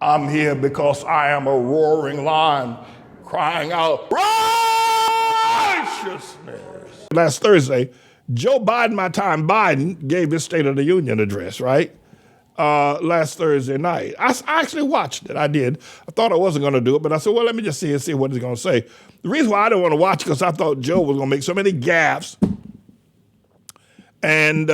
I'm here because I am a roaring lion crying out righteousness. Last Thursday, Joe Biden, my time Biden, gave his State of the Union address, right? Last Thursday night. I actually watched it. I did. I thought I wasn't going to do it, but I said, well, let me just see what he's going to say. The reason why I didn't want to watch it because I thought Joe was going to make so many gaffes and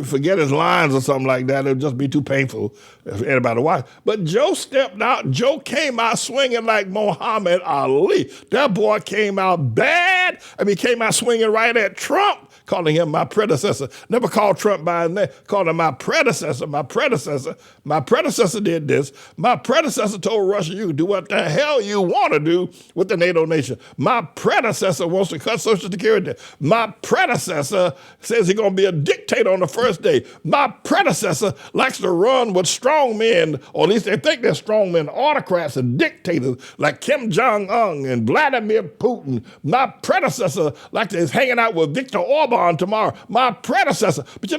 forget his lines or something like that. It would just be too painful if anybody watched. But Joe stepped out. Joe came out swinging like Muhammad Ali. That boy came out bad. He came out swinging right at Trump, calling him my predecessor. Never called Trump by his name, called him my predecessor. My predecessor did this. My predecessor told Russia, you can do what the hell you want to do with the NATO nation. My predecessor wants to cut Social Security. My predecessor says he's going to be a dictator on the first day. My predecessor likes to run with strong men, or at least they think they're strong men, autocrats and dictators like Kim Jong-un and Vladimir Putin. My predecessor is hanging out with Viktor Orban tomorrow. My predecessor. But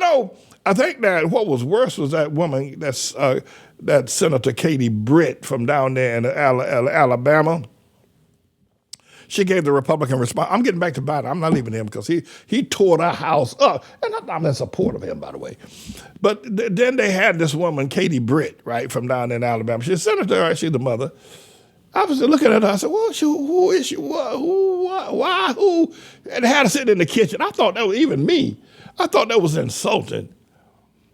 I think that what was worse was that woman, that Senator Katie Britt from down there in Alabama. She gave the Republican response. I'm getting back to Biden. I'm not leaving him because he tore the house up. And I'm in support of him, by the way. But then they had this woman, Katie Britt, right, from down in Alabama. She's a senator, right? She's the mother. I was looking at her. I said, well, who is she? Why? Who? And had to sit in the kitchen. I thought that was even me. I thought that was insulting.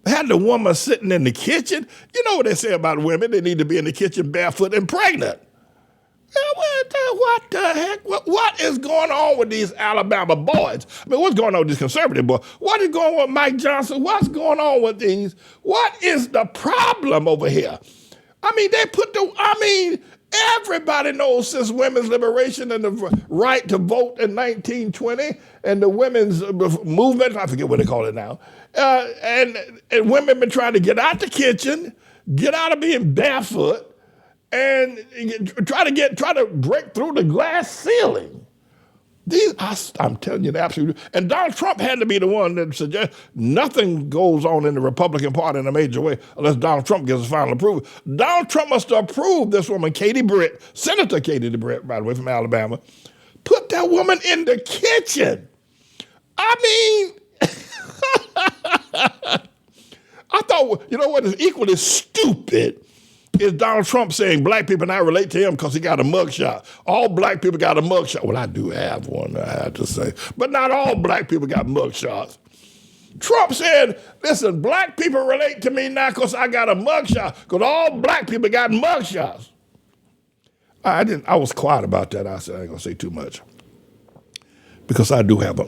Had the woman sitting in the kitchen. You know what they say about women? They need to be in the kitchen barefoot and pregnant. What the heck? What is going on with these Alabama boys? What's going on with these conservative boys? What is going on with Mike Johnson? What's going on with these? What is the problem over here? Everybody knows since women's liberation and the right to vote in 1920 and the women's movement, I forget what they call it now, and women been trying to get out the kitchen, get out of being barefoot, and try to break through the glass ceiling. I'm telling you the absolute. And Donald Trump had to be the one that suggests nothing goes on in the Republican Party in a major way unless Donald Trump gives his final approval. Donald Trump must approve this woman, Katie Britt, Senator Katie Britt, by the way, from Alabama, put that woman in the kitchen. I thought, what is equally stupid is Donald Trump saying black people not relate to him because he got a mugshot. All black people got a mugshot. Well, I do have one, I have to say. But not all black people got mugshots. Trump said, listen, black people relate to me now because I got a mugshot, because all black people got mugshots. I was quiet about that. I said, I ain't going to say too much. Because I do have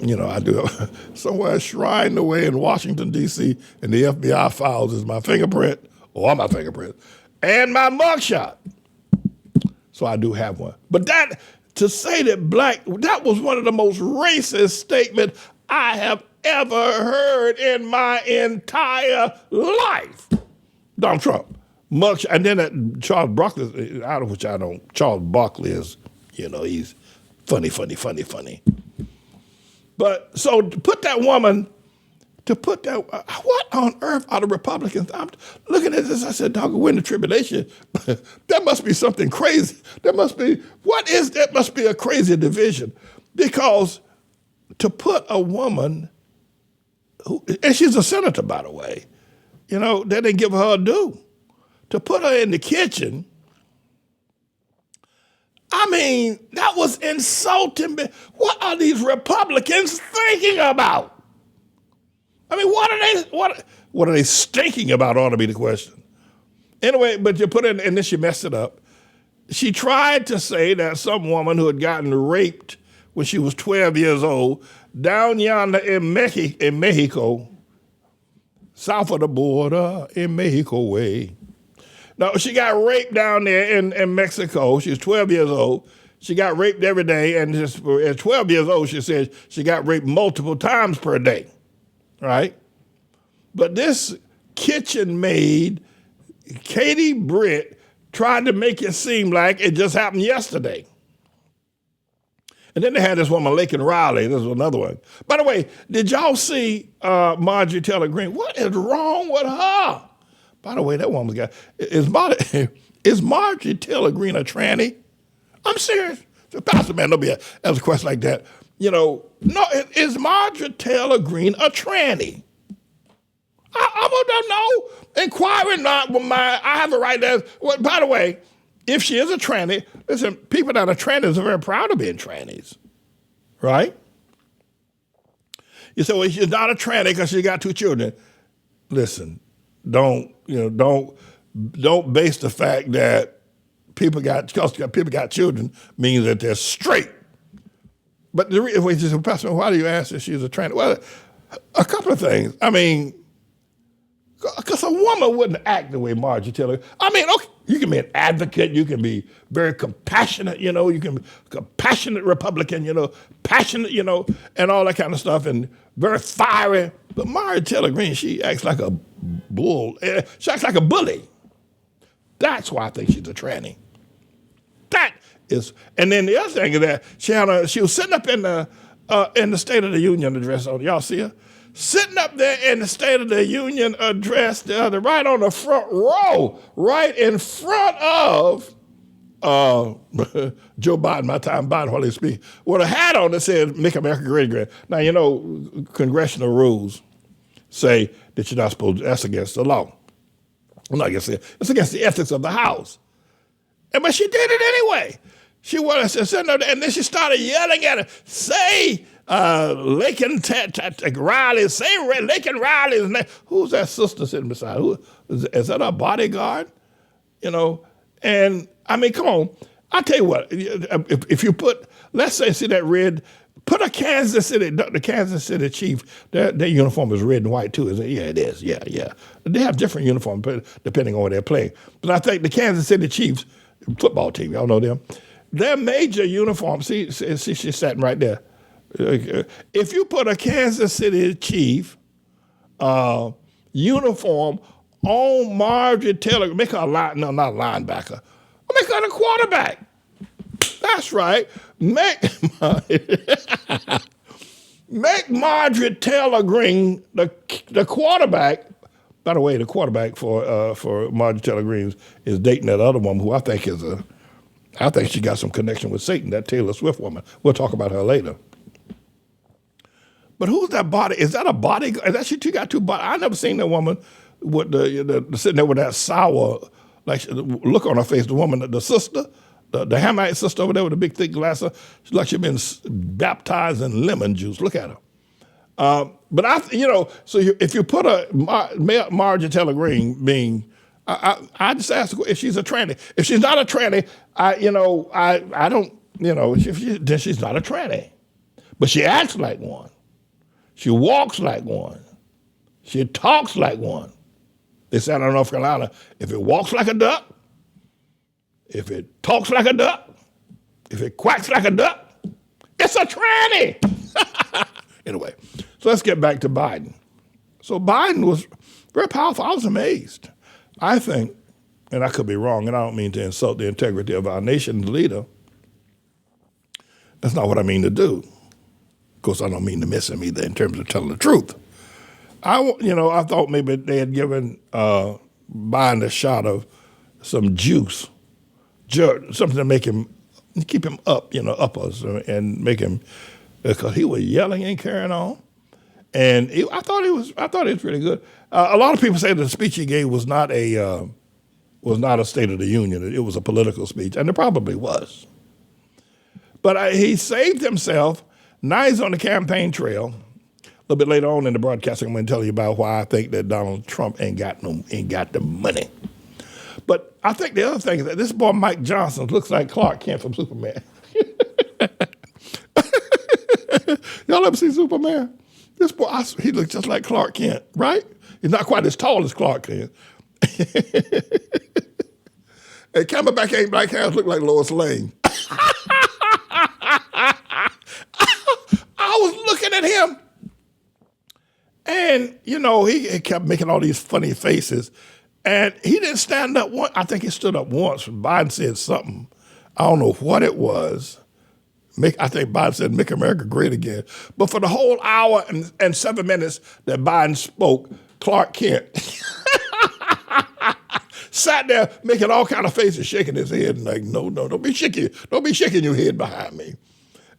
somewhere shrined away in Washington, D.C., in the FBI files is my fingerprint, or my fingerprint, and my mugshot. So I do have one. But to say that was one of the most racist statements I have ever heard in my entire life. Donald Trump. Mugshot. And then Charles Barkley, out of which I don't, Charles Barkley is, he's funny. But so to put that woman, what on earth are the Republicans? I'm looking at this, I said, dog, we're in the tribulation. There must be something crazy. Must be a crazy division. Because to put a woman, and she's a senator, by the way, they didn't give her a due. To put her in the kitchen, that was insulting. What are these Republicans thinking about? What are they stinking about ought to be the question. Anyway, but you put it, and then she messed it up. She tried to say that some woman who had gotten raped when she was 12 years old down yonder in Mexico, south of the border, in Mexico way. No, she got raped down there in Mexico. She was 12 years old. She got raped every day, and at 12 years old, she said she got raped multiple times per day. Right? But this kitchen maid, Katie Britt, tried to make it seem like it just happened yesterday. And then they had this woman, Laken Riley. This was another one. By the way, did y'all see Marjorie Taylor Greene? What is wrong with her? By the way, that woman's got, Is Marjorie Taylor Greene a tranny? I'm serious. So, Pastor, man, nobody asks a question like that. No, is Marjorie Taylor Greene a tranny? I don't know. Inquiring not with my, I have a right to, well, by the way, if she is a tranny, listen, people that are trannies are very proud of being trannies, right? You say, well, she's not a tranny because she got 2 children. Listen, don't base the fact that people got children means that they're straight. But the reason, you say, Pastor, why do you ask if she's a tranny? Well, a couple of things. I mean, because a woman wouldn't act the way Marjorie Taylor. I mean, okay, you can be an advocate, you can be very compassionate, you can be a compassionate Republican, passionate, and all that kind of stuff, and very fiery. But Marjorie Taylor Greene, she acts like a bull. She acts like a bully. That's why I think she's a tranny. That is, and then the other thing is that she was sitting up in the State of the Union address. Y'all see her? Sitting up there in the State of the Union address, right on the front row, right in front of Joe Biden, my time Biden, while he speaks, with a hat on that says, "Make America Great Again." Now, congressional rules say that you're not supposed to, that's against the law. Well, not against it's against the ethics of the House. But she did it anyway. She was sitting there, and then she started yelling at her, say, Lakin Riley, say Lakin Riley's name. Who's that sister sitting beside? Is that a bodyguard? And I mean, come on. I tell you what, if you put, let's say, see that red, put the Kansas City Chief, their uniform is red and white too. Is it? Yeah, it is. Yeah. They have different uniforms depending on where they're playing. But I think the Kansas City Chiefs, football team, y'all know them, their major uniform, see she's sitting right there. If you put a Kansas City Chief uniform on Marjorie Taylor, make her not a linebacker, make her a quarterback. That's right. Make Marjorie Taylor Greene the quarterback. By the way, the quarterback for Marjorie Taylor Greene is dating that other woman who I think she got some connection with Satan, that Taylor Swift woman. We'll talk about her later. But who's that body? Is that a body? Is that she got 2 bodies? I never seen that woman with the sitting there with that sour look on her face. The woman, the sister, the Hamite sister over there with the big thick glasses, she's like she's been baptized in lemon juice. Look at her. But so if you put a Marjorie Taylor Greene being, I just ask if she's a tranny. If she's not a tranny, I don't, then she's not a tranny. But she acts like one. She walks like one. She talks like one. They said in North Carolina, if it walks like a duck, if it talks like a duck, if it quacks like a duck, it's a tranny. Anyway, so let's get back to Biden. So Biden was very powerful. I was amazed. I think, and I could be wrong, and I don't mean to insult the integrity of our nation's leader. That's not what I mean to do. Of course, I don't mean to miss him either in terms of telling the truth. I thought maybe they had given Biden a shot of some juice, something to keep him up, up us, and make him, because he was yelling and carrying on. And I thought it was pretty good. A lot of people say that the speech he gave was not a State of the Union. It was a political speech, and it probably was. But he saved himself. Now he's on the campaign trail. A little bit later on in the broadcast, I'm going to tell you about why I think that Donald Trump ain't got the money. But I think the other thing is that this boy Mike Johnson looks like Clark Kent from Superman. Y'all ever see Superman? This boy, he looks just like Clark Kent, right? He's not quite as tall as Clark Kent. And Camelback ain't black hair, look like Lois Lane. I was looking at him, and he kept making all these funny faces, and he didn't stand up once. I think he stood up once when Biden said something. I don't know what it was. I think Biden said, "Make America Great Again." But for the whole hour and 7 minutes that Biden spoke, Clark Kent sat there making all kind of faces, shaking his head, and like, no, don't be shaking your head behind me.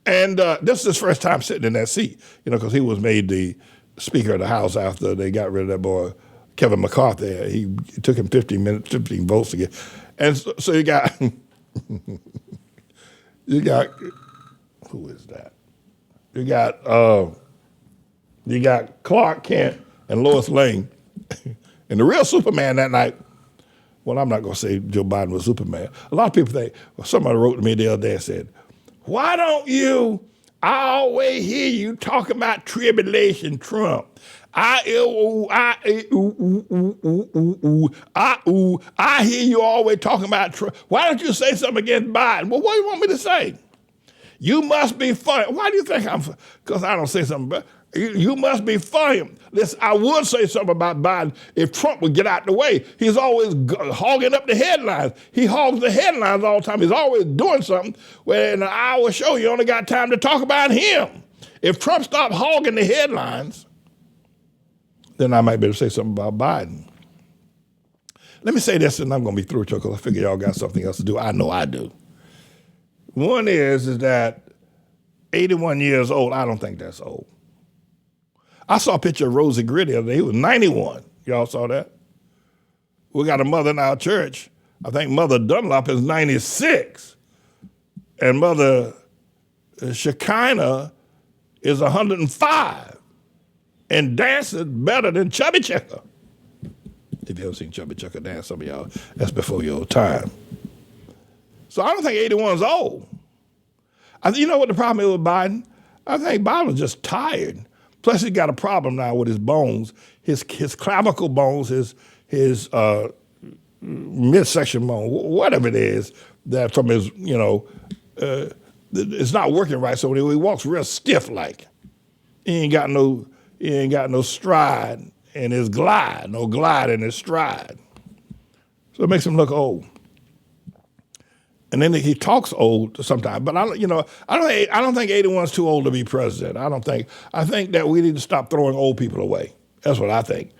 And this is his first time sitting in that seat, because he was made the Speaker of the House after they got rid of that boy, Kevin McCarthy. It took him 15 votes to get. And so you got, who is that? You got Clark Kent and Lois Lane. And the real Superman that night, well, I'm not going to say Joe Biden was Superman. A lot of people think, somebody wrote to me the other day and said, why don't I always hear you talking about tribulation Trump. I hear you always talking about Trump. Why don't you say something against Biden? Well, what do you want me to say? You must be funny. Why do you think I'm funny? Because I don't say something, but you must be funny. Listen, I would say something about Biden if Trump would get out the way. He's always hogging up the headlines. He hogs the headlines all the time. He's always doing something where in an hour show you only got time to talk about him. If Trump stopped hogging the headlines, then I might be able to say something about Biden. Let me say this, and I'm going to be through with you because I figure y'all got something else to do. I know I do. One is that 81 years old, I don't think that's old. I saw a picture of Rosie Gritty the other day. He was 91. Y'all saw that? We got a mother in our church. I think Mother Dunlop is 96. And Mother Shekinah is 105. And dancing better than Chubby Checker. If you ever seen Chubby Checker dance, some of y'all, that's before your time. So I don't think 81 is old. You know what the problem is with Biden? I think Biden was just tired. Plus, he's got a problem now with his bones, his clavicle bones, his midsection bone, whatever it is, that from his, it's not working right. So he walks real stiff like. He ain't got no stride in his glide, no glide in his stride. So it makes him look old. And then he talks old sometimes, but I don't think 81 is too old to be president. I think that we need to stop throwing old people away. That's what I think.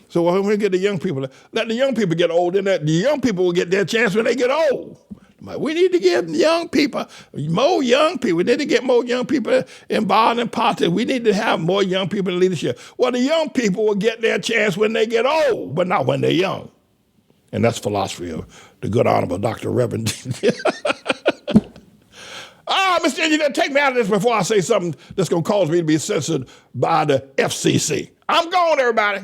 So when we get the young people, let the young people get old, and the young people will get their chance when they get old. We need to give young people, more young people. We need to get more young people involved in politics. We need to have more young people in leadership. well, the young people will get their chance when they get old, but not when they're young. And that's philosophy of the good honorable Dr. Reverend. Mr. Engineer, take me out of this before I say something that's going to cause me to be censored by the FCC. I'm gone, everybody.